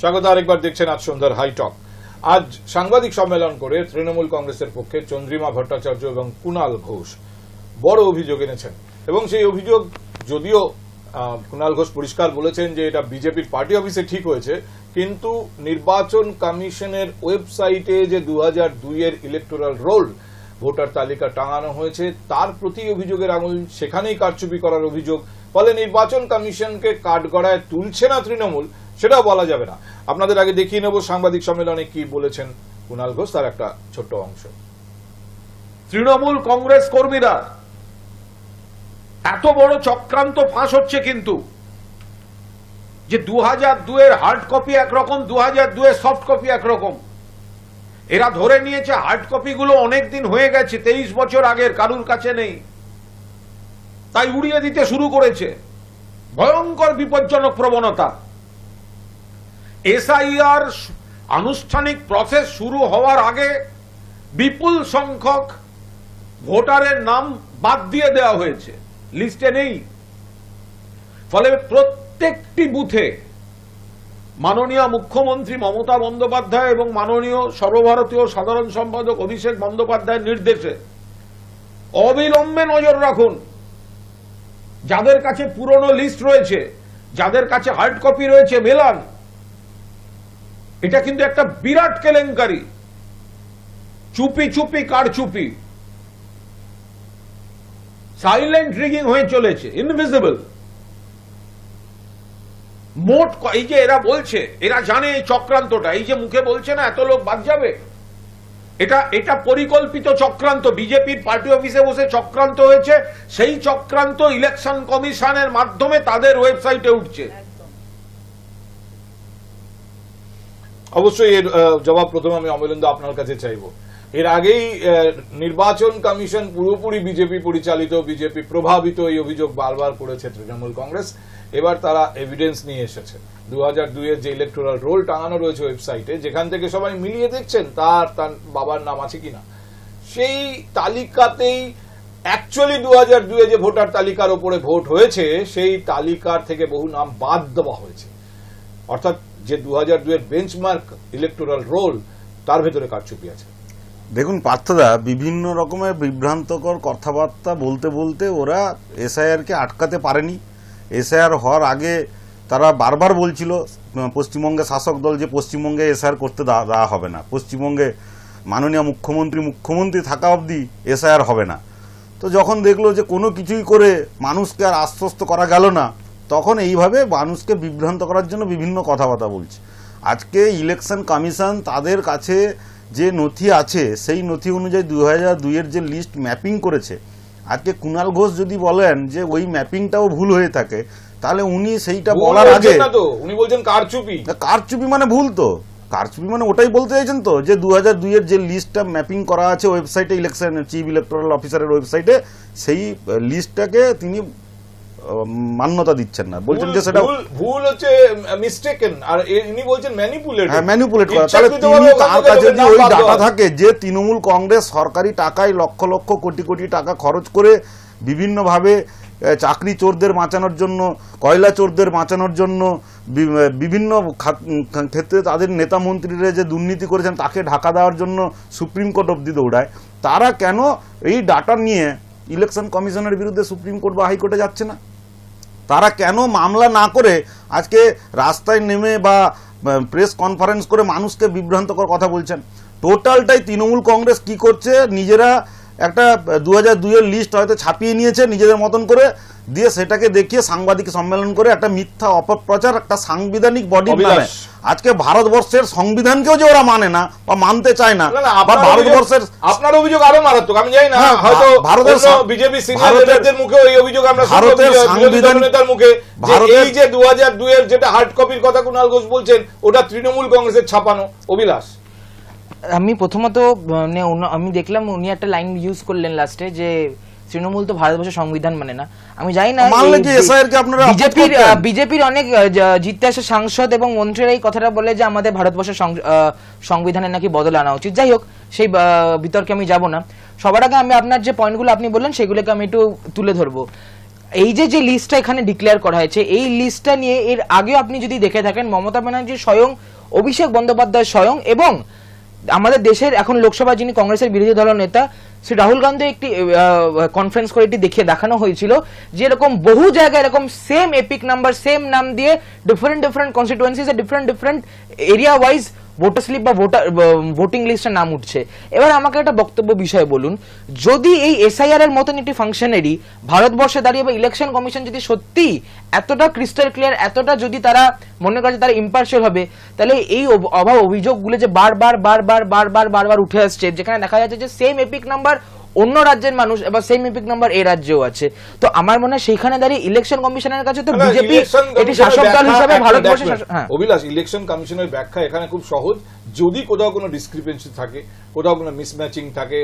স্বাগত আরেকবার দেখছেন আজ সন্ধ্যার হাইটক। আজ সাংবাদিক সম্মেলন করে তৃণমূল কংগ্রেসের পক্ষে চন্দ্রিমা ভট্টাচার্য এবং কুণাল ঘোষ বড় অভিযোগ এনেছেন এবং সেই অভিযোগ যদিও কুণাল ঘোষ পরিষ্কার বলেছেন যে এটা বিজেপির পার্টি অফিসে ঠিক হয়েছে, কিন্তু নির্বাচন কমিশনের ওয়েবসাইটে যে 2002 ইলেকটোরাল রোল ভোটার তালিকা টাঙানো হয়েছে তার প্রতি অভিযোগের আঙুল সেখানেই কারচুপি করার অভিযোগ। ফলে নির্বাচন কমিশনকে কাঠগড়ায় তুলছে না তৃণমূল, সেটাও বলা যাবে না। আপনাদের আগে দেখিয়ে নেব সাংবাদিক সম্মেলনে কি বলেছেন কুণাল ঘোষ, তার একটা ছোট্ট অংশ। তৃণমূল কংগ্রেস কর্মীরা এত বড় চক্রান্ত ফাঁস হচ্ছে কিন্তু যে 2002 হার্ড কপি একরকম, 2002 সফট কপি একরকম। এরা ধরে নিয়েছে হার্ড কপি গুলো অনেকদিন হয়ে গেছে, 23 বছর আগের, কারুর কাছে নেই, তাই উড়িয়ে দিতে শুরু করেছে। ভয়ঙ্কর বিপজ্জনক প্রবণতা। এসআইআর আনুষ্ঠানিক প্রসেস শুরু হওয়ার আগে বিপুল সংখ্যক ভোটারের নাম বাদ দিয়ে দেওয়া হয়েছে, লিস্টে নেই। ফলে প্রত্যেকটি বুথে মাননীয় মুখ্যমন্ত্রী মমতা বন্দ্যোপাধ্যায় এবং মাননীয় সর্বভারতীয় সাধারণ সম্পাদক অভিষেক বন্দ্যোপাধ্যায়ের নির্দেশে অবিলম্বে নজর রাখুন। যাদের কাছে পুরনো লিস্ট রয়েছে, যাদের কাছে হার্ড কপি রয়েছে, মেলান। এটা কিন্তু একটা বিরাট কেলেঙ্কারি, চুপি চুপি কারচুপি, সাইলেন্ট রিগিং হয়ে চলেছে, ইনভিজিবল। মোট এই যে এরা বলছে, এরা জানে এই চক্রান্তটা, এই যে মুখে বলছে না এত লোক বাদ যাবে, এটা পরিকল্পিত চক্রান্ত। বিজেপির পার্টি অফিসে বসে চক্রান্ত হয়েছে, সেই চক্রান্ত ইলেকশন কমিশনের মাধ্যমে তাদের ওয়েবসাইটে উঠছে। অবশ্যই এর জবাব প্রথমে আমি অমলেন্দু আপনার কাছে চাইব। এর আগেই নির্বাচন কমিশন পুরোপুরি বিজেপি পরিচালিত, বিজেপি প্রভাবিত, এই অভিযোগ বারবার করেছে তৃণমূল কংগ্রেস। এবার তারা এভিডেন্স নিয়ে এসেছে। 2002 যে ইলেকটোরাল রোল টাঙানো রয়েছে ওয়েবসাইটে, যেখান থেকে সবাই মিলিয়ে দেখছেন তার বাবার নাম আছে কিনা, সেই তালিকাতেই অ্যাকচুয়ালি 2002 যে ভোটার তালিকার ওপরে ভোট হয়েছে সেই তালিকার থেকে বহু নাম বাদ দেওয়া হয়েছে। অর্থাৎ যে 2002 বেঞ্চমার্ক ইলেকটোরাল রোল তার ভেতরে কারচুপি আছে। দেখুন পার্থদা, বিভিন্ন রকমের বিভ্রান্তকর কথাবার্তা বলতে বলতে ওরা এসআইআরকে আটকাতে পারেনি। এসআইআর হওয়ার আগে তারা বারবার বলছিল পশ্চিমবঙ্গে শাসক দল যে পশ্চিমবঙ্গে এসআইআর করতে দেওয়া হবে না, পশ্চিমবঙ্গে মাননীয় মুখ্যমন্ত্রী থাকা অবধি এসআইআর হবে না। তো যখন দেখলো যে কোনো কিছুই করে মানুষকে আর আশ্বস্ত করা গেল না, তখন এইভাবে মানুষকে বিভ্রান্ত করার জন্য বিভিন্ন কথাবার্তা বলছে। আজকে ইলেকশন কমিশন তাদের কাছে যে নথি আছে সেই নথি অনুযায়ী 2002 যে লিস্ট ম্যাপিং করেছে। আজকে কুণাল ঘোষ যদি বলেন যে ওই ম্যাপিংটাও ভুল হয়ে থাকে, তাহলে উনি সেইটা বলার আগে উনি বলছেন কারচুপি। কারচুপি মানে ভুল, তো কারচুপি মানে ওটাই বলতে চাইছেন তো যে 2002 যে লিস্টটা ম্যাপিং করা আছে ওয়েবসাইটে, ইলেকশন চিফ ইলেকটোরাল অফিসারের ওয়েবসাইটে, সেই লিস্টটাকে তিনি মান্যতা দিচ্ছেন না, বলছেন যে সেটা ভুল হচ্ছে, মিস্টেকেন, আর ইনি বলছেন ম্যানিপুলেট। হ্যাঁ, ম্যানিপুলেট করা। তাহলে তিনি তার কাছে যদি ওই ডাটা থাকে যে তৃণমূল কংগ্রেস সরকারি টাকায় লক্ষ লক্ষ কোটি কোটি টাকা খরচ করে বিভিন্নভাবে চাকরি চোরদের বাঁচানোর জন্য, কয়লা চোরদের বাঁচানোর জন্য, বিভিন্ন ক্ষেত্রে তাদের নেতা মন্ত্রীরা যে দুর্নীতি করেছেন তাকে ঢাকা দেওয়ার জন্য সুপ্রিম কোর্ট অব্দি দৌড়ায়, তারা কেন এই ডাটা নিয়ে ইলেকশন কমিশনের বিরুদ্ধে সুপ্রিম কোর্ট বা হাইকোর্টে যাচ্ছে না? তারা কেন মামলা না করে আজকে রাস্তায় নেমে বা প্রেস কনফারেন্স করে মানুষকে বিভ্রান্তকর কথা বলছেন? টোটালটাই তৃণমূল কংগ্রেস কি করছে, নিজেরা একটা 2002 লিস্ট হয়তো ছাপিয়ে নিয়েছে নিজেদের মতন করে, দিয়ে সেটাকে দেখিয়ে সাংবাদিক সম্মেলন করে একটা মিথ্যা অপপ্রচার, একটা সাংবিধানিক বডি নামে। আজকে ভারতবর্ষের সংবিধানকেও যে ওরা মানে না বা মানতে চায় না, বা ভারতবর্ষের, আপনার অভিযোগ আরো মারাত্মক, আমি জানি না, হয়তো ভারতের বিজেপি সিনিয়র নেতাদের মুখে এই অভিযোগ আমরা ভারতের সংবিধান নেতার মুখে, এই যে 2002 যেটা হার্ড কপির কথা কুণাল ঘোষ বলছেন ওটা তৃণমূল কংগ্রেসের ছাপানো। অভিলাষ, আমি প্রথমত আমি দেখলাম উনি একটা লাইন ইউজ করলেন লাস্টে যে তৃণমূল তো ভারতবর্ষের সংবিধান মানে না। আমি জানি না বিজেপির অনেক জিততে আসা সাংসদ এবং মন্ত্রীরা এই কথাটা বলে যে আমাদের ভারতবর্ষের সংবিধানে নাকি বদল আনা উচিত। যাই হোক, সেই বিতর্কে আমি যাব না। সবার আগে আমি আপনার যে পয়েন্টগুলো আপনি বললেন সেগুলোকে আমি একটু তুলে ধরবো। এই যে লিস্টটা এখানে ডিক্লেয়ার করা হয়েছে, এই লিস্টটা নিয়ে এর আগেও আপনি যদি দেখে থাকেন মমতা ব্যানার্জি স্বয়ং অভিষেক বন্দ্যোপাধ্যায় স্বয়ং এবং আমাদের দেশের এখন লোকসভা যিনি কংগ্রেসের বিরোধী দল নেতা শ্রী রাহুল গান্ধী একটি কনফারেন্স করে এটি দেখানো হয়েছিল যে এরকম বহু জায়গায় এরকম সেম এপিক নাম্বার সেম নাম দিয়ে different constituencies different area wise voter slip বা ভোটিং লিস্টের নাম উঠছে। এবার আমাকে একটা বক্তব্য বিষয় বলুন, যদি এই এসআইআর এর মতন একটি ফাংশনারি ভারতবর্ষে দাঁড়িয়ে বা ইলেকশন কমিশন যদি সত্যি এতটা ক্রিস্টাল ক্লিয়ার, এতটা যদি তারা মনে করে তারা ইম্পার্শিয়াল হবে, তাহলে এই অভিযোগগুলো যে বারবার উঠে আসছে, যেখানে দেখা যাচ্ছে যে সেম এপিক নাম্বার অন্য রাজ্যের মানুষ এবার সেম এপিক নাম্বার এই রাজ্যেও আছে, তো আমার মনে হয় সেইখানে দাঁড়িয়ে ইলেকশন কমিশনের কাছে তো বিজেপি এটি শাসক দল হিসেবে ভারতবর্ষে অভিলাষ, ইলেকশন কমিশনের ব্যাখ্যা এখানে খুব সহজ। যদি কোথাও কোনো ডিসক্রিপেন্সি থাকে, কোথাও কোনো মিসম্যাচিং থাকে,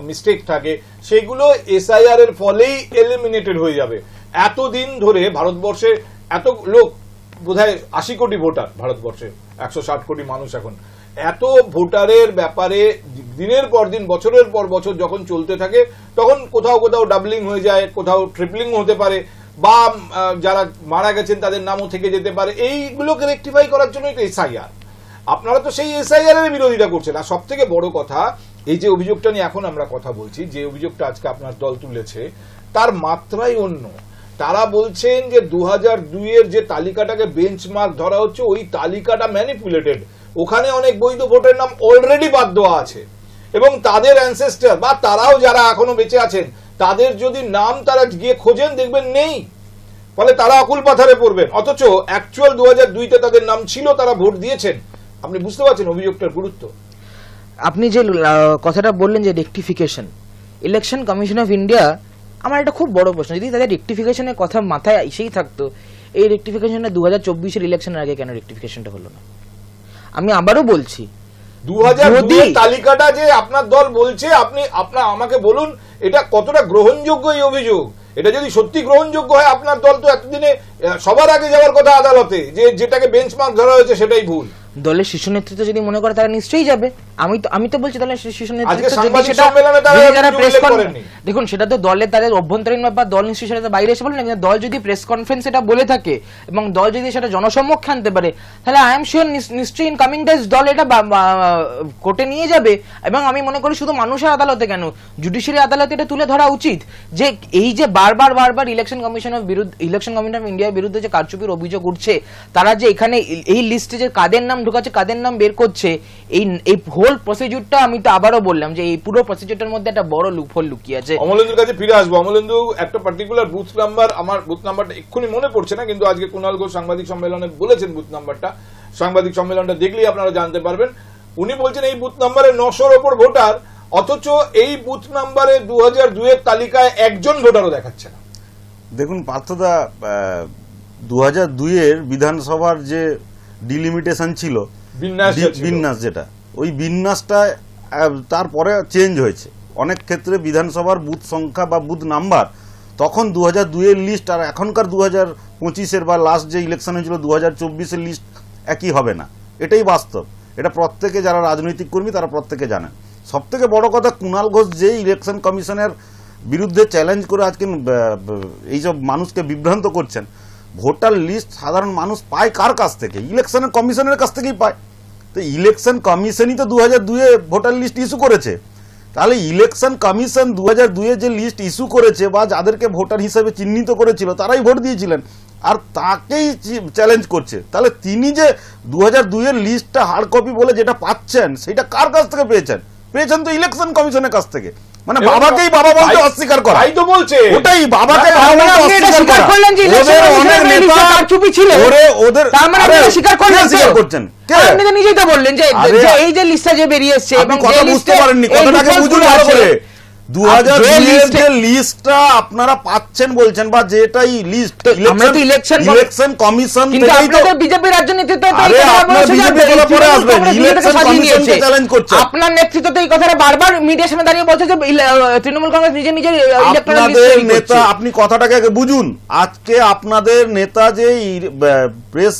মিস্টেক থাকে, সেগুলো এসআইআর এর ফলেই এলিমিনেটেড হয়ে যাবে। এতদিন ধরে ভারতবর্ষে এত লোক, বোধহয় 80 কোটি ভোটার ভারতবর্ষে, 160 কোটি মানুষ, এখন এত ভোটারের ব্যাপারে দিনের পর দিন বছরের পর বছর যখন চলতে থাকে, তখন কোথাও কোথাও ডাবলিং হয়ে যায়, কোথাও ট্রিপলিং হতে পারে, বা যারা মারা গেছেন তাদের নামও থেকে যেতে পারে। এইগুলোকে রেকটিফাই করার জন্যই তো এসআইআর। আপনারা তো সেই এসআইআর এর বিরোধিতা করছেন। আর সব থেকে বড় কথা, এই যে অভিযোগটা নিয়ে এখন আমরা কথা বলছি, যে অভিযোগটা আজকে আপনার দল তুলেছে, তার মাত্রাই অন্য। তারা বলছেন যে 2002 এর যে তালিকাটাকে বেঞ্চমার্ক ধরা হচ্ছে, ওই তালিকাটা ম্যানিপুলেটেড, ওখানে অনেক বৈধ ভোটের নাম অলরেডি বাদ দেওয়া আছে, এবং তাদের অ্যানসেস্টার বা তারাও যারা এখনো বেঁচে আছেন, তাদের যদি নাম তারা গিয়ে খোঁজেন দেখবেন নেই, ফলে তারা অকুল পাথারে পড়বেন। অথচ অ্যাকচুয়াল 2002-তে তাদের নাম ছিল, তারা ভোট দিয়েছেন। আপনি বুঝতে পারছেন অভিযোগটার গুরুত্ব? আপনি যে কথাটা বললেন যে rectification, election commission of India, আমার একটা খুব বড় প্রশ্ন, যদি তাদের রেকটিফিকেশনের কথা মাথায় এসেই থাকতো, এই রেকটিফিকেশনটা 2024-এর ইলেকশনের আগে কেন রেকটিফিকেশনটা হলো না? আমি আবারও বলছি, 2002 এর তালিকাটা যে আপনার দল বলছে, আপনি আমাকে বলুন এটা কতটা গ্রহণযোগ্য এই অভিযোগ। এটা যদি সত্যি গ্রহণযোগ্য হয়, আপনার দল তো এতদিনে সবার আগে যাওয়ার কথা আদালতে, যে যেটাকে বেঞ্চমার্ক ধরা হয়েছে সেটাই ভুল। দলের শীর্ষ নেতৃত্ব যদি মনে করে তারা নিশ্চয়ই যাবে। আমি তো বলছি দলের শীর্ষ নেতৃত্ব দেখুন, সেটা তো দলের তাদের অভ্যন্তরীণ ব্যাপার, দল নিশ্চয়ই সেটা বাইরে এসে বলেন। দল যদি প্রেস কনফারেন্স এটা বলে থাকে এবং দল যদি সেটা জনসম্মুখে আনতে পারে, তাহলে আই এম শিওর নিশ্চয়ই ইন কামিং ডেজ দল এটা কোর্টে নিয়ে যাবে। এবং আমি মনে করি শুধু মানুষের আদালতে কেন, জুডিশিয়ারি আদালতে এটা তুলে ধরা উচিত যে এই যে বারবার ইলেকশন কমিশন অফ ইন্ডিয়ার বিরুদ্ধে যে কারচুপির অভিযোগ উঠছে, তারা যে এখানে এই লিস্টে যে কাদের নাম ঢুকাচ্ছে, কাদের নাম বের করছে, এই হোল প্রসিডিউরটা, আমি তো আবারও বললাম যে এই পুরো প্রসিডিউরটার মধ্যে একটা বড় লুপহোল লুকিয়ে আছে। অমলেন্দুর কাছে ফিরে আসবো। অমলেন্দু, একটা পার্টিকুলার বুথ নাম্বার, আমার বুথ নাম্বারটা এক্ষুনি মনে পড়ছে না, কিন্তু আজকে কুণাল ঘোষ সাংবাদিক সম্মেলনে বলেছেন বুথ নাম্বারটা, সাংবাদিক সম্মেলনটা দেখলেই আপনারা জানতে পারবেন। উনি বলছেন এই বুথ নাম্বারে 900-র ওপর ভোটার, অথচ এই বুথ নাম্বারে 2002 এর তালিকায় একজন ভোটারও দেখাচ্ছে না। দেখুন পার্থদা, 2002 এর বিধানসভার যে ডিলিমিটেশন ছিল, বিন্যাস, যেটা ওই বিন্যাসটা তারপরে চেঞ্জ হয়েছে অনেক ক্ষেত্রে। বিধানসভার বুথ সংখ্যা বা বুথ নাম্বার তখন 2002 এর লিস্ট আর এখনকার 2025-এর বা লাস্ট যে ইলেকশন হয়েছিল 2024-এর লিস্ট একই হবে না, এটাই বাস্তব। এটা প্রত্যেকে যারা রাজনৈতিক কর্মী তারা প্রত্যেকে জানেন। সব থেকে বড় কথা, কুণাল ঘোষ যে ইলেকশন কমিশনের বিরুদ্ধে চ্যালেঞ্জ করে আজকে এইসব মানুষকে বিভ্রান্ত করছেন, ভোটার লিস্ট সাধারণ মানুষ পায় কার কাছ থেকে? ইলেকশন কমিশনের কাছ থেকেই পায়। তো ইলেকশন কমিশনই তো 2002-এ ভোটার লিস্ট ইস্যু করেছে, তাহলে ইলেকশন কমিশন 2002-এ যে লিস্ট ইস্যু করেছে বা যাদেরকে ভোটার হিসেবে চিহ্নিত করেছিল তারাই ভোট দিয়েছিলেন, আর তাকেই চ্যালেঞ্জ করছে। তাহলে তিনি যে 2002 এর লিস্টটা হার্ড কপি বলে যেটা পাচ্ছেন, সেটা কার কাছ থেকে পেয়েছেন? পেয়েছেন তো ইলেকশন কমিশনের কাছ থেকে। মানে বাবাকেই বাবা বলতে অস্বীকার করা, তাই তো বলছে, ওটাই বাবাকে বাবা বলতে অস্বীকার করা। ওদের অনেক নেতা চুপি ছিল, ওদের তার মানে আপনি স্বীকার করছেন, আপনি তো নিজেই তো বললেন যে এই যে লিস্টটা যে বেরিয়ে এসেছে এবং কথা বুঝতে পারেননি, কথাটাকে বুঝুন ভালো করে। 2002 এর যে লিস্টটা আপনারা পাচ্ছেন বলছেন, বা যেটাই লিস্ট ইলেকশন কমিশন, কিন্তু আপনাদের বিজেপি রাজ্য নেতৃত্ব আপনার নেতৃত্বে এই কথাটা বারবার মিডিয়ার সামনে দাঁড়িয়ে বলছে যে তৃণমূল কংগ্রেস নিজে নিজের আপনাদের নেতা, আপনি কথাটাকে আগে বুঝুন। আজকে আপনাদের নেতা যে প্রেস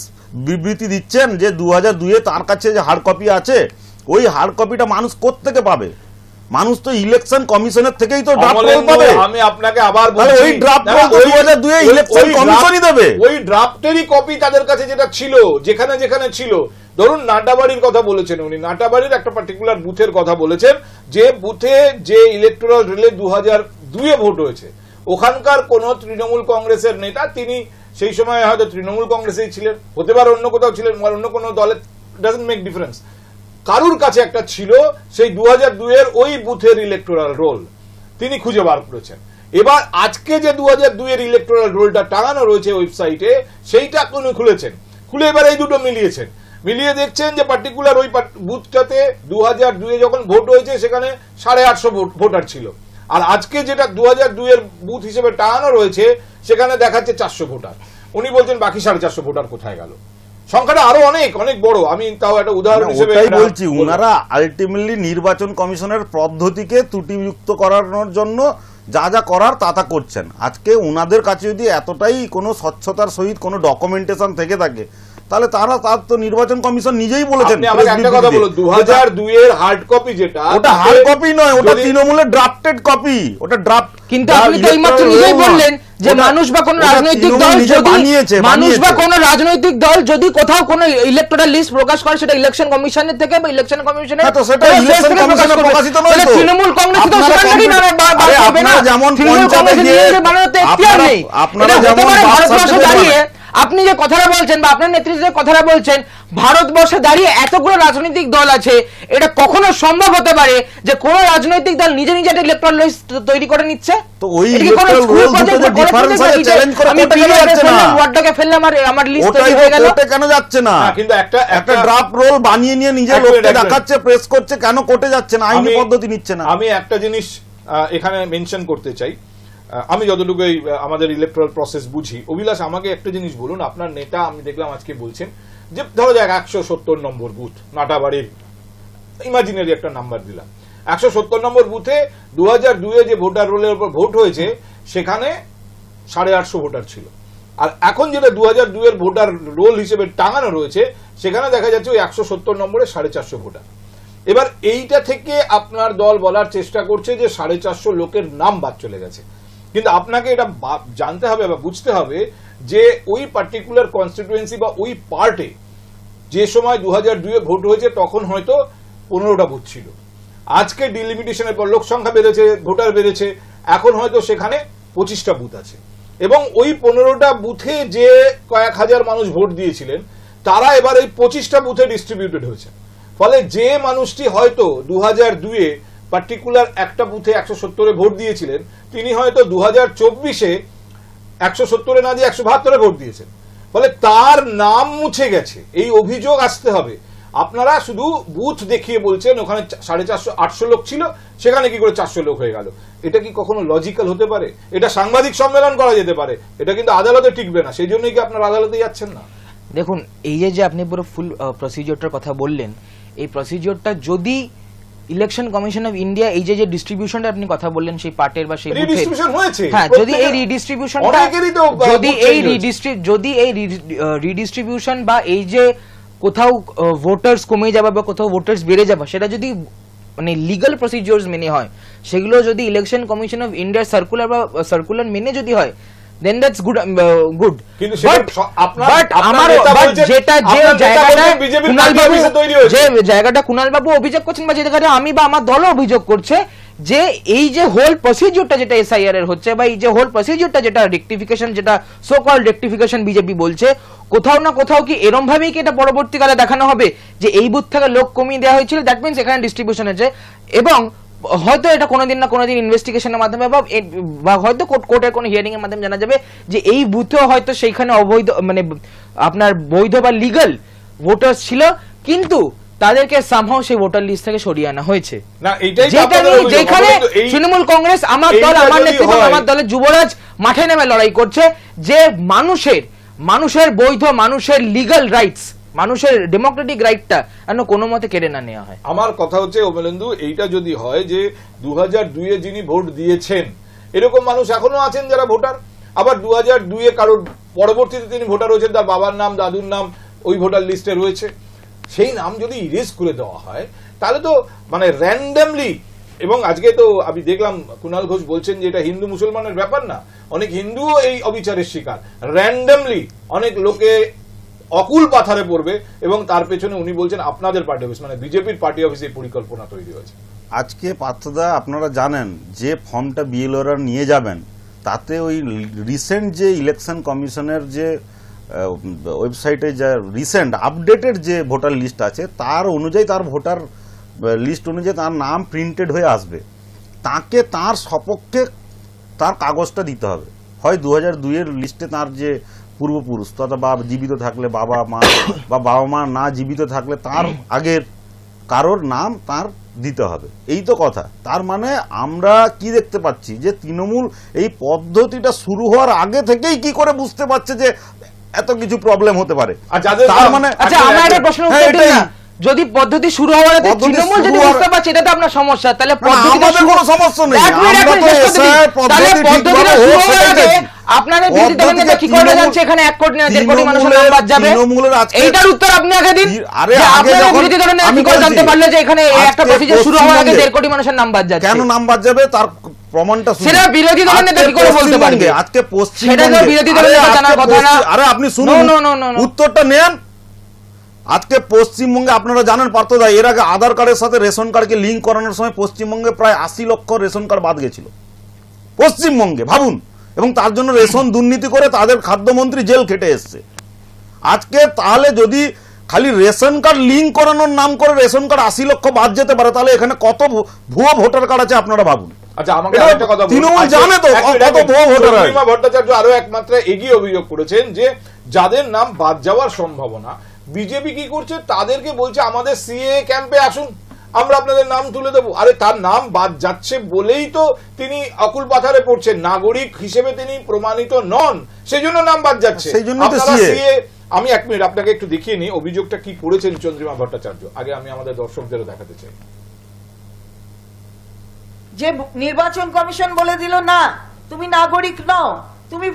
বিবৃতি দিচ্ছেন যে 2002-এ তার কাছে যে হার্ড কপি আছে, ওই হার্ড কপিটা মানুষ কোত্থেকে পাবে? মানুষ তো ইলেকশন কমিশনের থেকেই তো ড্রাফট পাবে। আমি আপনাকে আবার বলছি, ওই ড্রাফট 2002 এ ইলেকশন কমিশনই দেবে। ওই ড্রাফটেরই কপি তাদের কাছে যেটা ছিল, যেখানে ছিল ধরুন নাটাবাড়ির কথা বলেছেন উনি, নাটাবাড়ির একটা পার্টিকুলার বুথের কথা বলেছেন, যে বুথে যে ইলেকটোরাল রিলে 2002-এ ভোট হয়েছে, ওখানকার কোন তৃণমূল কংগ্রেসের নেতা, তিনি সেই সময় হয়তো তৃণমূল কংগ্রেসেই ছিলেন, হতে পারে অন্য কোথাও ছিলেন, অন্য কোনো দলে, ডাজন্ট মেক ডিফারেন্স, কারুর কাছে একটা ছিল সেই 2002-এর ওই বুথের ইলেকটোরাল রোল, তিনি খুঁজে বার করেছেন। এবার আজকে যে 2002-এর ইলেকটোরাল রোলটা টাঙানো রয়েছে ওয়েবসাইটে, সেইটা উনি খুলেছেন, খুলে এবার এই দুটো মিলিয়েছেন, মিলিয়ে দেখছেন যে পার্টিকুলার ওই বুথটাতে 2002-এ যখন ভোট হয়েছে সেখানে 850 ভোটার ছিল, আর আজকে যেটা 2002-এর বুথ হিসেবে টাঙানো রয়েছে সেখানে দেখাচ্ছে 400 ভোটার। উনি বলছেন বাকি 450 ভোটার কোথায় গেল? সংখ্যাটা আরো অনেক অনেক বড়। আমি তাও একটা উদাহরণ হিসেবে বলছি, ওনারা আলটিমেটলি নির্বাচন কমিশনের পদ্ধতিকে ত্রুটিযুক্ত করানোর জন্য যা যা করার তা করছেন। আজকে ওনাদের কাছে যদি এতটাই কোনো স্বচ্ছতার সহিত কোনো ডকুমেন্টেশন থেকে থাকে, তাহলে তার তো নির্বাচন কমিশন নিজেই বলেছেন। আমাকে একটা কথা বলো, 2002-এর হার্ড কপি যেটা, ওটা হার্ড কপি নয়, ওটা তৃণমূলের ড্রাফটেড কপি, ওটা ড্রাফট। কিন্তু আপনি তো এইমাত্র নিজেই বললেন যে মানুষ বা কোন রাজনৈতিক দল যদি কোথাও কোনো ইলেকটোরাল লিস্ট প্রকাশ করে, সেটা ইলেকশন কমিশনের থেকে বা ইলেকশন কমিশনের প্রকাশিত নয়। তৃণমূল কংগ্রেস তো ভারতবর্ষে দাঁড়িয়ে আপনি যে কথাটা বলছেন বা আপনার নেতৃত্বে কথাটা বলছেন, ভারতবর্ষে দাঁড়িয়ে এতগুলো রাজনৈতিক দল আছে, এটা কখনো সম্ভব হতে পারে যে কোন রাজনৈতিক দল নিজে নিজে একটা ইলেকট্রাল লিস্ট তৈরি করে নিচ্ছে? তো ওই ইলেকট্রাল রোল দুটো যে ডিফারেন্স আছে, চ্যালেঞ্জ করে কোটা কেন যাচ্ছে না? ওয়ার্ডটাকে ফেললাম আর আমার লিস্ট তৈরি হয়ে গেল, কোটা কেন যাচ্ছে না? কিন্তু একটা ড্রাফট রোল বানিয়ে নিয়ে নিজে লোককে দেখাচ্ছে, প্রেস করছে, কেন কোটে যাচ্ছে না? আইনি পদ্ধতি নিচ্ছে না। আমি একটা জিনিস এখানে মেনশন করতে চাই, আমি যতটুকু আমাদের ইলেকট্রাল প্রসেস বুঝি। অভিলাষ, আমাকে একটা জিনিস বলুন, আপনার নেতা আমি দেখলাম আজকে বলছেন যে ধরো যাক 170 নম্বর বুথ, নাটাবাড়ির ইমাজিনারি একটা নাম্বার দিলাম, 170 নম্বর বুথে 2002-এ যে ভোটার রোলের উপর ভোট হয়েছে সেখানে 850 ভোটার ছিল, আর এখন যেটা 2002-এর ভোটার রোল হিসেবে টাঙানো রয়েছে সেখানে দেখা যাচ্ছে ওই 170 নম্বরে 450 ভোটার। এবার এইটা থেকে আপনার দল বলার চেষ্টা করছে যে 450 লোকের নাম বাদ চলে গেছে, কিন্তু আপনাকে এটা জানতে হবে বা বুঝতে হবে যে ওই পার্টিকুলার কনস্টিটিউয়েন্সি বা ওই পার্টে যে সময় 2002-এ ভোট হয়েছে তখন হয়তো 15টা বুথ ছিল, আজকে ডিলিমিটেশনের পর লোক সংখ্যা বেড়েছে, ভোটার বেড়েছে, এখন হয়তো সেখানে 25টা বুথ আছে, এবং ওই 15টা বুথে যে কয়েক হাজার মানুষ ভোট দিয়েছিলেন তারা এবার এই 25টা বুথে ডিস্ট্রিবিউটেড হয়েছে। ফলে যে মানুষটি হয়তো 2002-এ পার্টিকুলার একটা বুথে 170-এ ভোট দিয়েছিলেন, তিনি হয়তো 2024-এ 170-এ না দিয়ে 172-এ ভোট দিয়েছেন, ফলে তার নাম মুছে গেছে। এই অভিযোগ আসতে হবে। আপনারা শুধু বুথ দেখিয়ে বলছেন ওখানে 450-800 লোক ছিল, সেখানে কি করে 400 লোক হয়ে গেল? এটা কি কখনো লজিক্যাল হতে পারে? এটা সাংবাদিক সম্মেলন করা যেতে পারে, এটা কিন্তু আদালতে টিকবে না। সেই জন্যই কি আপনারা আদালতে যাচ্ছেন না? দেখুন, এই যে আপনি পুরো ফুল প্রসিজিওরটার কথা বললেন, এই প্রসিজিওরটা যদি ইলেকশন কমিশন অফ ইন্ডিয়া এই যে ডিস্ট্রিবিউশনটা আপনি কথা বললেন সেই পার্টের বা সেই রিডিস্ট্রিবিউশন হয়েছে, হ্যাঁ, যদি এই রিডিস্ট্রিবিউশনটা যদি এই রিডিস্ট্রিবিউশন বা এই যে কোথাও ভোটার্স কমে যাবে বা কোথাও ভোটার্স বেড়ে যাবে, সেটা যদি মানে লিগ্যাল প্রসিজিওরস মেনে হয়, সেগুলো যদি ইলেকশন কমিশন অফ ইন্ডিয়ার সার্কুলার মেনে যদি হয়, then that's good কিন্তু জায়গাটা কুণাল বাবু অভিযোগ করছেন বা যে জায়গাটা আমি বা আমার দলও অভিযোগ করছে যে এই যে হোল প্রসিজিওরটা যেটা এসআইআর এর হচ্ছে বা এই যে হোল প্রসিজিওরটা যেটা রেকটিফিকেশন, যেটা সো কল্ড রেকটিফিকেশন বিজেপি বলছে, কোথাও না কোথাও কি এরম ভাবেই কি এটা পরবর্তীকালে দেখানো হবে যে এই বুথ থেকে লোক কমিয়ে দেওয়া হয়েছিল, দ্যাট মিনস এখানে ডিস্ট্রিবিউশন আছে, এবং হয়তো এটা কোনোদিন না কোনোদিন ইনভেস্টিগেশনের মাধ্যমে বা হয়তো কোর্টের কোনো হিয়ারিং এর মাধ্যমে জানা যাবে যে এই বুথেও হয়তো সেইখানে অবৈধ মানে আপনার বৈধ বা লিগ্যাল ভোটার ছিল, কিন্তু তাদেরকে সামহাও সেই ভোটার লিস্ট থেকে সরিয়ে আনা হয়েছে। যেখানে তৃণমূল কংগ্রেস, আমার দল, আমার নেতৃত্ব, আমার দলের যুবরাজ মাঠে নেমে লড়াই করছে যে মানুষের বৈধ, মানুষের লিগ্যাল রাইটস, মানুষের ডেমোক্রেটিক রাইটটা যেন কোনো মতে কেড়ে না নেওয়া হয়। আমার কথা হচ্ছে অমলেন্দু, এইটা যদি হয় যে 2002-এ যিনি ভোট দিয়েছেন এরকম মানুষ এখনো আছেন যারা ভোটার, আবার 2002-এ কারোর পরবর্তীতে তিনি ভোটার হয়েছেন, তার বাবার নাম দাদুর নাম ওই ভোটার লিস্টে রয়েছে, সেই নাম যদি ইরেজ করে দেওয়া হয় তাহলে তো মানে র্যান্ডমলি, এবং আজকে তো আমি দেখলাম কুণাল ঘোষ বলছেন যে এটা হিন্দু মুসলমানের ব্যাপার না, অনেক হিন্দুও এই অবিচারের শিকার, র্যান্ডমলি অনেক লোকে অকুল পাথারে পড়বে এবং তার পেছনে উনি বলছেন আপনাদের পার্টি অফিস মানে বিজেপির পার্টি অফিসে এই পরিকল্পনা তৈরি হয়েছে। আজকে পার্থদা আপনারা জানেন যে ফর্মটা বিএলওরা নিয়ে যাবেন তাতে ওই রিসেন্ট যে ইলেকশন কমিশনের যে ওয়েবসাইটে যা রিসেন্ট আপডেটেড যে ভোটার লিস্ট আছে তার অনুযায়ী তার ভোটার লিস্ট অনুযায়ী তার নাম প্রিন্টেড হয়ে আসবে, তাকে তার সপক্ষে তার কাগজটা দিতে হবে। হয় 2002-এর লিস্টে তার যে পূর্বপুরুষ তথা বা জীবিত থাকলে বাবা মা বা বাবা মা না জীবিত থাকলে তার আগের কারোর নাম তার দিতে হবে, এই তো কথা। তার মানে আমরা কি দেখতে পাচ্ছি যে তৃণমূল এই পদ্ধতিটা শুরু হওয়ার আগে থেকেই কি করে বুঝতে পারছে যে এত কিছু প্রবলেম হতে পারে। তার মানে আচ্ছা আমরা একটা প্রশ্ন উত্তর দিই না, যদি পদ্ধতি শুরু হওয়ার আগে তৃণমূল যদি বুঝতে পারছে এটা তো আপনার সমস্যা, তাহলে আমাদের কোনো সমস্যা নেই, আমরা তো এসআইআর পদ্ধতি ঠিকভাবে হচ্ছে আপনাদের বিরোধী দলের নেতা কি করে জানছে এখানে 1 কোটি না 1.5 কোটি মানুষের নাম বাদ যাবে? এইটার উত্তর আপনি আগে দিন। আরে আগে যখন বিরোধী দলের নেতা কি করে জানতে পারলে যে এখানে একটা প্রসিজার শুরু হওয়ার আগে 1.5 কোটি মানুষের নাম বাদ যাচ্ছে? কেন নাম বাদ যাবে তার প্রমাণটা শুনুন। সেটা বিরোধী দলের নেতা কি করে বলতে পারবে? আজকে পশ্চিমবঙ্গে সেটা তো বিরোধী দলের নেতা জানার কথা না। আরে আপনি শুনুন, উত্তরটা নেন। আজকে পশ্চিমবঙ্গে আপনারা জানেন পার্থদা, এর আগে আধার কার্ডের সাথে রেশন কার্ডকে লিঙ্ক করানোর সময় পশ্চিমবঙ্গে প্রায় 80 লক্ষ রেশন কার্ড বাদ গেছিল পশ্চিমবঙ্গে, ভাবুন। এবং তার জন্য রেশন দুর্নীতি করে তাদের খাদ্যমন্ত্রী জেল খেটে এসছে। আজকে তাহলে যদি খালি রেশন কার্ড লিঙ্ক করানোর নাম করে রেশন কার্ড 80 লক্ষ বাদ যেতে পারে, তাহলে এখানে কত ভুয়ো ভোটার কার্ড আছে আপনারা ভাবুন। আচ্ছা আমাকে আরেকটা কথা বলুন, তৃণমূল জানে তো কত ভুয়ো ভোটার আছে। চন্দ্রিমা ভট্টাচার্য আরো এক মাত্রা এগিয়ে অভিযোগ করেছেন যে যাদের নাম বাদ যাওয়ার সম্ভাবনা, বিজেপি কি করছে তাদেরকে বলছে আমাদের সিএ ক্যাম্পে আসুন, আমরা আপনাদের নাম তুলে দেবো। আরে তার নাম বাদ যাচ্ছে বলেই তো তিনি অকুল পাথারে পড়ছেন, নাগরিক হিসেবে তিনি প্রমাণিত নন, সেই জন্য নাম বাদ যাচ্ছে। সেই জন্য তো সিএ। আমি 1 মিনিট আপনাকে একটু দেখিয়ে নিই অভিযোগটা কি করেছেন চন্দ্রিমা ভট্টাচার্য, আগে আমি আমাদের দর্শকদেরও দেখাতে চাই। যে নির্বাচন কমিশন বলে দিল না তুমি নাগরিক নও, তুমি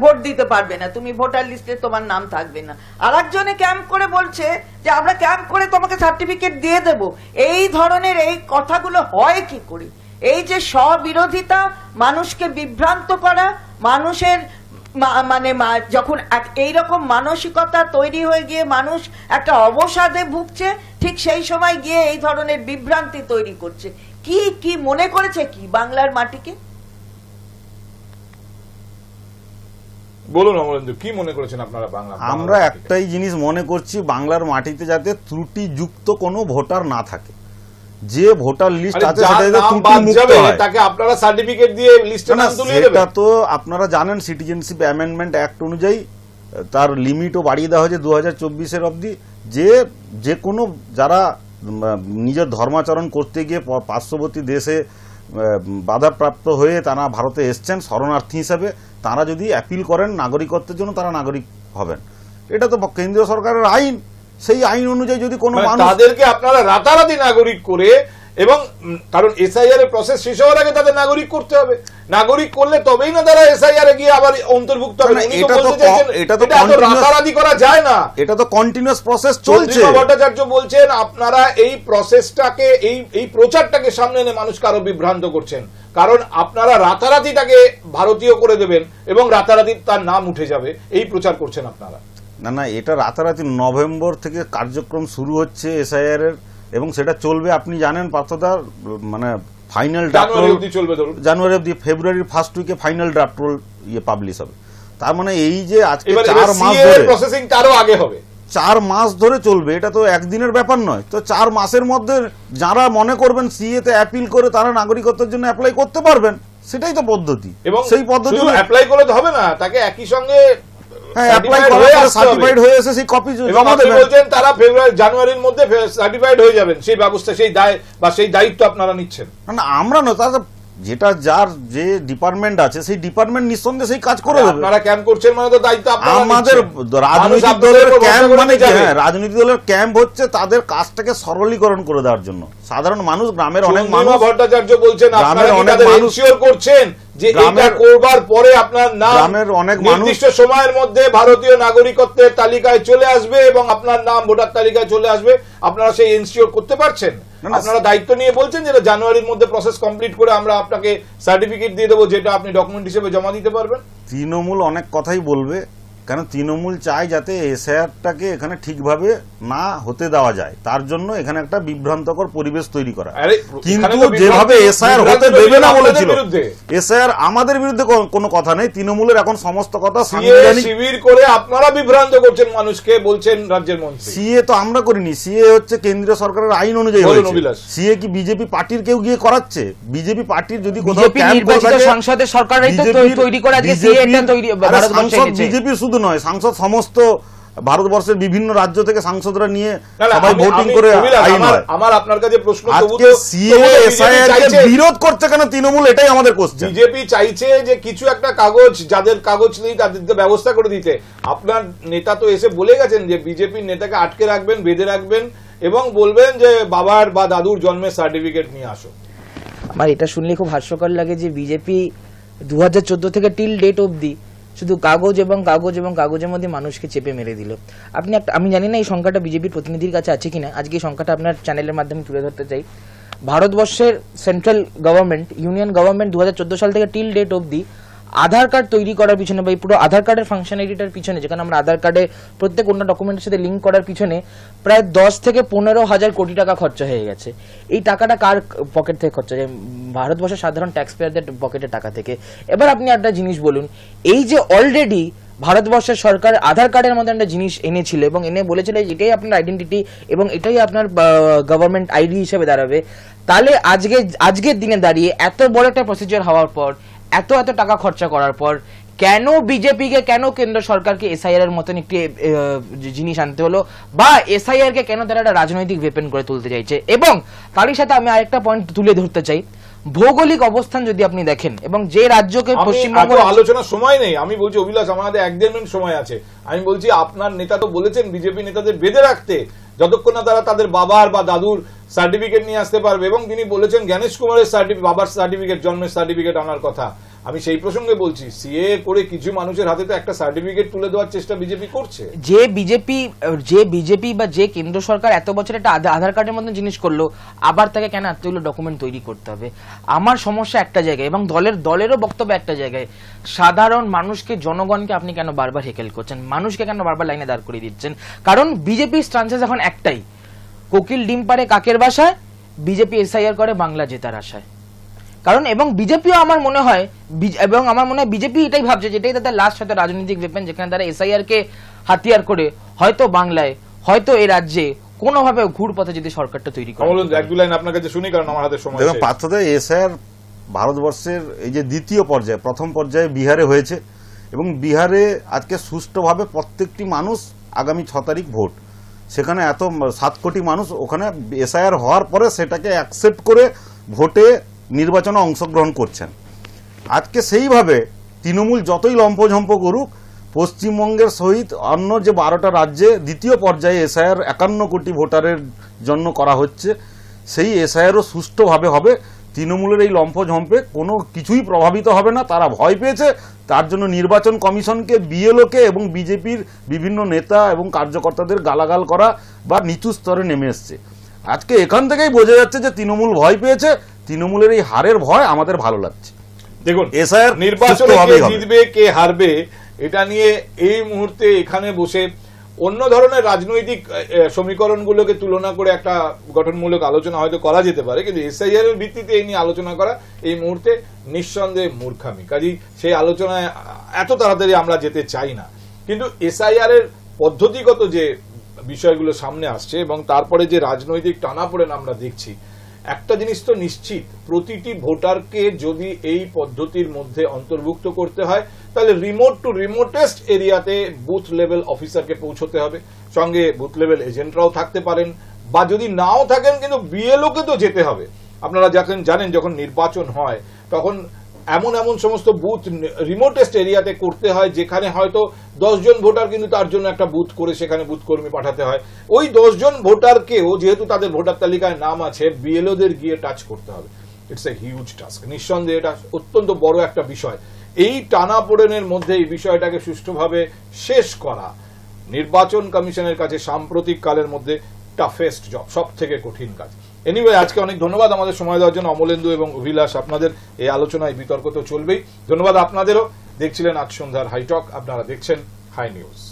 ভোট দিতে পারবে না, তুমি ভোটার লিস্টে তোমার নাম থাকবে না। আর একজনে ক্যাম্প করে বলছে যে আমরা ক্যাম্প করে তোমাকে সার্টিফিকেট দিয়ে দেব। এই ধরনের এই কথাগুলো হয় কি করে? এই যে স্ববিরোধিতা, মানুষকে বিভ্রান্ত করা, মানুষের মানে যখন এইরকম মানসিকতা তৈরি হয়ে গিয়ে মানুষ একটা অবসাদে ভুগছে, ঠিক সেই সময় গিয়ে এই ধরনের বিভ্রান্তি তৈরি করছে। কি মনে করেছে কি বাংলার মাটিকে? বলুন অমরেন্দ্র, কি মনে করেছেন আপনারা বাংলা? আমরা একটাই জিনিস মনে করছি, বাংলার মাটিতে যাতে ত্রুটিযুক্ত কোনো ভোটার না থাকে। যে ভোটার লিস্ট আছে সেটা যাতে ত্রুটিমুক্ত হয়, তাকে আপনারা সার্টিফিকেট দিয়ে লিস্টে নাম তুলিয়ে দেবেন। এটা তো আপনারা জানেন সিটিজেনশিপ অ্যামেন্ডমেন্ট অ্যাক্ট অনুযায়ী তার লিমিটও বাড়িয়ে দেওয়া হয়েছে 2024-এর অবধি, যে কোনো যারা নিজের ধর্মাচরণ করতে গিয়ে পার্শ্ববর্তী দেশে বাধাপ্রাপ্ত হয়ে তারা ভারতে এসছেন শরণার্থী হিসাবে, তারা যদি অ্যাপিল করেন নাগরিকত্বের জন্য তারা নাগরিক হবেন। এটা তো কেন্দ্রীয় সরকারের আইন, সেই আইন অনুযায়ী যদি কোনো মানুষ তাদেরকে আপনারা রাতারাতি নাগরিক করে, এবং কারণ এসআইআর এর প্রসেস শেষ হওয়ার আগে তাদের নাগরিক করতে হবে, নাগরিক করলে তবেই না তারা এসআইআর এ গিয়ে আবার অন্তর্ভুক্ত হবে। এটা তো রাতারাতি করা যায় না, এটা তো কন্টিনিউয়াস প্রসেস চলছে। ভট্টাচার্য বলছেন আপনারা এই প্রসেসটাকে এই প্রচারটাকে সামনে এনে মানুষকে আরো বিভ্রান্ত করছেন, কারণ আপনারা রাতারাতি তাকে ভারতীয় করে দেবেন এবং রাতারাতি তার নাম উঠে যাবে, এই প্রচার করছেন আপনারা। না, এটা রাতারাতি নভেম্বর থেকে কার্যক্রম শুরু হচ্ছে এসআইআর এর, এবং সেটা চলবে আপনি জানেন পার্থদা, মানে ফাইনাল ড্রাফট জানুয়ারি অবধি, ফেব্রুয়ারির ফার্স্ট উইকে ফাইনাল ড্রাফট রোল পাবলিশ হবে। তার মানে এই যে আজকে 4 মাস ধরে প্রসেসিংটা আরো আগে হবে, 4 মাস ধরে চলবে, এটা তো একদিনের ব্যাপার নয়। তো 4 মাসের মধ্যে যারা মনে করবেন সিএ তে অ্যাপিল করে তারা নাগরিকত্বের জন্য অ্যাপ্লাই করতে পারবেন, সেটাই তো পদ্ধতি। এবং সেই পদ্ধতি অ্যাপ্লাই করলে তো হবে না, তাকে একই সঙ্গে সার্টিফাইড হয়ে এসে সেই কপি জমা দেবেন। বলছেন তারা জানুয়ারির মধ্যে সার্টিফাইড হয়ে যাবেন, সেই ব্যবস্থা, সেই দায় বা সেই দায়িত্ব আপনারা নিচ্ছেন। না, আমরা নয়, তারা যেটা যার যে ডিপার্টমেন্ট আছে সেই ডিপার্টমেন্ট নিঃসন্দেহে সেই কাজ করে দেবে। আপনারা ক্যাম্প করছেন মানে তো দায়িত্ব আপনারা নিচ্ছেন। আমাদের রাজনৈতিক দলের ক্যাম্প মানে কি? রাজনৈতিক দলের ক্যাম্প হচ্ছে তাদের কাজটাকে সরলীকরণ করে দেওয়ার জন্য। সাধারণ মানুষ, গ্রামের অনেক মানুষ, ভট্টাচার্য বলছেন আপনারা অনেক মানুষ ইনশিওর করছেন যে এটা করবার পরে আপনার নাম গ্রামের অনেক মানুষ নির্দিষ্ট সময়ের মধ্যে ভারতীয় নাগরিকত্বের তালিকায় চলে আসবে এবং আপনার নাম ভোটার তালিকায় চলে আসবে, আপনারা সেই ইনশিওর করতে পারছেন? আপনারা দায়িত্ব নিয়ে বলছেন যে জানুয়ারির মধ্যে প্রসেস কমপ্লিট করে আমরা আপনাকে সার্টিফিকেট দিয়ে দেবো, যেটা আপনি ডকুমেন্ট হিসেবে জমা দিতে পারবেন। তৃণমূল অনেক কথাই বলবে, কেন তৃণমূল চায় যাতে এসআইআরটাকে এখানে ঠিকভাবে না হতে দেওয়া যায়, তার জন্য এখানে একটা বিভ্রান্তকর পরিবেশ তৈরি করা। আরে, কিন্তু এখানে তো যেভাবে এসআইআর হতে দেবে না বলেছিল, বিরুদ্ধে। এসআইআর আমাদের বিরুদ্ধে কোনো কথা নেই, তৃণমূলের এখন সমস্ত কথা সিএ সাংবিধানিক। শিবির করে আপনারা বিভ্রান্ত করছেন মানুষকে, বলছেন রাজ্যের মন্ত্রী। সিএ তো আমরা করিনি, সিএ হচ্ছে কেন্দ্রীয় সরকারের আইন অনুযায়ী বলুন, হয়েছে। অভিলাষ। সিএ কি বিজেপি পার্টির কেউ গিয়ে করাচ্ছে? বিজেপি পার্টির যদি কোথাও বিজেপি ক্যাম্প করে নির্বাচিত থাকে, সংসদের সরকারই তো বিজেপির- তৈরি করে আজকে বিজেপির- সিএ টা তৈরি আরে ভারতবর্ষে সাংসদ এনেছে। বিজেপির শুধু নয়, সাংসদ সমস্ত ভারতবর্ষের বিভিন্ন রাজ্য থেকে সাংসদরা নিয়ে না, না, সবাই আমি- ভোটিং আমি- করে অভিলাষ, আইন হয়। আমার আপনার কাছে প্রশ্ন, তবু আজকে তো- সিএ তবু তো BJP এসআইআর কে চাইছে- বিরোধ করছে কেন তৃণমূল, এটাই আমাদের কোশ্চেন। বিজেপি চাইছে যে কিছু একটা কাগজ, যাদের কাগজ নেই তাদেরকে ব্যবস্থা করে দিতে। আপনার নেতা তো এসে বলে গেছেন যে বিজেপির নেতাকে আটকে রাখবেন, বেঁধে রাখবেন এবং বলবেন যে বাবার বা দাদুর জন্মের সার্টিফিকেট নিয়ে আসো। আমার এটা শুনলে খুব হাস্যকর লাগে যে বিজেপি 2014 থেকে টিল ডেট অবধি শুধু কাগজ এবং কাগজ এবং কাগজের মধ্যে মানুষকে চেপে মেরে দিল। আমি জানি না এই সংখ্যাটা বিজেপির প্রতিনিধির কাছে আছে কিনা, আজকে এই সংখ্যাটা আপনার চ্যানেলের মাধ্যমে তুলে ধরতে চাই। ভারতবর্ষের সেন্ট্রাল গভর্নমেন্ট, ইউনিয়ন গভর্নমেন্ট 2014 সাল থেকে টিল ডেট অবধি আধার কার্ড তৈরি করার পিছনে বা এই পুরো আধার কার্ডের ফাংশনালিটিটার পিছনে, যেখানে আমরা আধার কার্ডে প্রত্যেক অন্য ডকুমেন্টের সাথে লিঙ্ক করার পিছনে প্রায় 10 থেকে 15,000 কোটি টাকা খরচা হয়ে গেছে। এই টাকাটা কার পকেট থেকে খরচা যায়? ভারতবর্ষের সাধারণ ট্যাক্স পেয়ারদের পকেটের টাকা থেকে। এবার আপনি একটা জিনিস বলুন, এই যে অলরেডি ভারতবর্ষের সরকার আধার কার্ডের মধ্যে একটা জিনিস এনেছিল এবং এনে বলেছিল এটাই আপনার আইডেন্টিটি এবং এটাই আপনার গভর্নমেন্ট আইডি হিসেবে দাঁড়াবে, তাহলে আজকের দিনে দাঁড়িয়ে এত বড় একটা প্রসিজার হওয়ার পর, এত টাকা খরচা করার পর কেন বিজেপিকে, কেন কেন্দ্র সরকারকে এসআইআর এর মতন একটি জিনিস আনতে হলো, বা এসআইআর কে কেন তারা একটা রাজনৈতিক ওয়েপন করে তুলতে চাইছে? এবং তারই সাথে আমি আরেকটা পয়েন্ট তুলে ধরতে চাই, ভৌগোলিক অবস্থান যদি আপনি দেখেন এবং যে রাজ্যকে পশ্চিমবঙ্গ, আলোচনার সময় নেই, আমি বলছি অভিলাষ আমাদের 1-1.5 মিনিট সময় আছে। আমি বলছি আপনার নেতা তো বলেছেন বিজেপি নেতাদের বেঁধে রাখতে যতক্ষণ না তারা তাদের বাবার বা দাদুর সার্টিফিকেট নিয়ে আসতে পারবে, এবং তিনি বলেছেন জ্ঞানেশ কুমারের বাবার সার্টিফিকেট, জন্মের সার্টিফিকেট আনার কথা। আমি সেই প্রসঙ্গে বলছি, সিএ করে কিছু মানুষের হাতে তো একটা সার্টিফিকেট তুলে দেওয়ার চেষ্টা বিজেপি করছে। যে বিজেপি বা যে কেন্দ্র সরকার এত বছর একটা আধার কার্ডের মতন জিনিস করলো, আবার তাকে কেন এতগুলো ডকুমেন্ট তৈরি করতে হবে? আমার সমস্যা একটা জায়গায় এবং দলেরও বক্তব্য একটা জায়গায়, সাধারণ মানুষকে, জনগণকে আপনি কেন বারবার হেকেল করছেন? মানুষকে কেন বারবার লাইনে দাঁড় করিয়ে দিচ্ছেন? কারণ বিজেপির স্ট্যান্সেস এখন একটাই, কোকিল ডিম পারে কাকের বাসায়, বিজেপি এসআইআর করে বাংলা জেতার আশায়। কারণ এবং বিজেপিও আমার মনে হয় বিজেপি এটাই ভাবছে, যেটাই তাদের লাস্ট হয়তো রাজনৈতিক ওয়েপন, যেখানে তারা এসআইআর কে হাতিয়ার করে হয়তো বাংলায়, হয়তো এই রাজ্যে কোনোভাবে ঘুর পথে যদি সরকারটা তৈরি করে। বলুন, 1-2 লাইন আপনার কাছে শুনি, কারণ আমার হাতে সময় দেখুন শেষ। পার্থদা, এসআইআর ভারতবর্ষের এই যে দ্বিতীয় পর্যায়ে, প্রথম পর্যায়ে বিহারে হয়েছে এবং বিহারে আজকে সুষ্ঠুভাবে প্রত্যেকটি মানুষ, আগামী 6 তারিখ ভোট, সেখানে 7 কোটি মানুষ ওখানে এসআইআর হওয়ার পরে সেটাকে অ্যাকসেপ্ট করে ভোটে নির্বাচনে অংশগ্রহণ করছেন। আজকে সেইভাবে তৃণমূল যতই লম্পঝম্প করুক, পশ্চিমবঙ্গের সহিত অন্য যে 12টা রাজ্যে দ্বিতীয় পর্যায়ে এসআইআর 51 কোটি ভোটারের জন্য করা হচ্ছে, সেই এসআইআরও সুষ্ঠুভাবে হবে। তৃণমূলের এই লম্পঝম্পে কোনো কিছুই প্রভাবিত হবে না। তারা ভয় পেয়েছে, তার জন্য নির্বাচন কমিশনকে, বিএলওকে এবং বিজেপির বিভিন্ন নেতা এবং কার্যকর্তাদের গালাগাল করা বা নিচু স্তরে নেমে এসছে। আজকে এখান থেকেই বোঝা যাচ্ছে যে তৃণমূল ভয় পেয়েছে। তৃণমূলের এই হারের ভয় আমাদের ভালো লাগছে। দেখুন, এসআইআর নির্বাচনে কে জিতবে কে হারবে এটা নিয়ে এই মুহূর্তে এখানে বসে অন্য ধরনের রাজনৈতিক সমীকরণগুলোকে তুলনা করে একটা গঠনমূলক আলোচনা হয়তো করা যেতে পারে, কিন্তু এসআইআর এর ভিত্তিতে এই নিয়ে আলোচনা করা এই মুহূর্তে নিঃসন্দেহে মূর্খামি। কাজেই সেই আলোচনায় এত তাড়াতাড়ি আমরা যেতে চাই না। কিন্তু এসআইআর এর পদ্ধতিগত যে বিষয়গুলো সামনে আসছে এবং তারপরে যে রাজনৈতিক টানাপোড়েন আমরা দেখছি, একটা জিনিস তো নিশ্চিত, প্রতিটি ভোটারকে যদি এই পদ্ধতির মধ্যে অন্তর্ভুক্ত করতে হয় তাহলে রিমোট টু রিমোটেস্ট এরিয়াতে বুথ লেভেল অফিসারকে পৌঁছতে হবে, সঙ্গে বুথ লেভেল এজেন্টরাও থাকতে পারেন, বা যদি নাও থাকেন কিন্তু বিএলওকে তো যেতে হবে। আপনারা যখন জানেন যখন নির্বাচন হয় তখন এমন সমস্ত বুথ রিমোটেস্ট এরিয়াতে করতে হয় যেখানে হয়তো 10 জন ভোটার, কিন্তু তার জন্য একটা বুথ করে সেখানে বুথ কর্মী পাঠাতে হয়। ওই 10 জন ভোটারকেও যেহেতু তাদের ভোটার তালিকায় নাম আছে, বিএলওদের গিয়ে টাচ করতে হবে। It's a huge task. নিঃসন্দেহে এটা অত্যন্ত বড় একটা বিষয়। এই টানাপোড়েনের মধ্যে এই বিষয়টাকে সুষ্ঠুভাবে শেষ করা নির্বাচন কমিশনের কাছে সাম্প্রতিক কালের মধ্যে টাফেস্ট জব, সব থেকে কঠিন কাজ। এনিওয়ে, আজকে অনেক ধন্যবাদ আমাদের সময় দেওয়ার জন্য অমলেন্দু এবং অভিলাষ। আপনাদের এই আলোচনায় বিতর্ক তো চলবেই। ধন্যবাদ আপনাদেরও। দেখছিলেন আজ সন্ধ্যার হাইটক। আপনারা দেখছেন হাই নিউজ।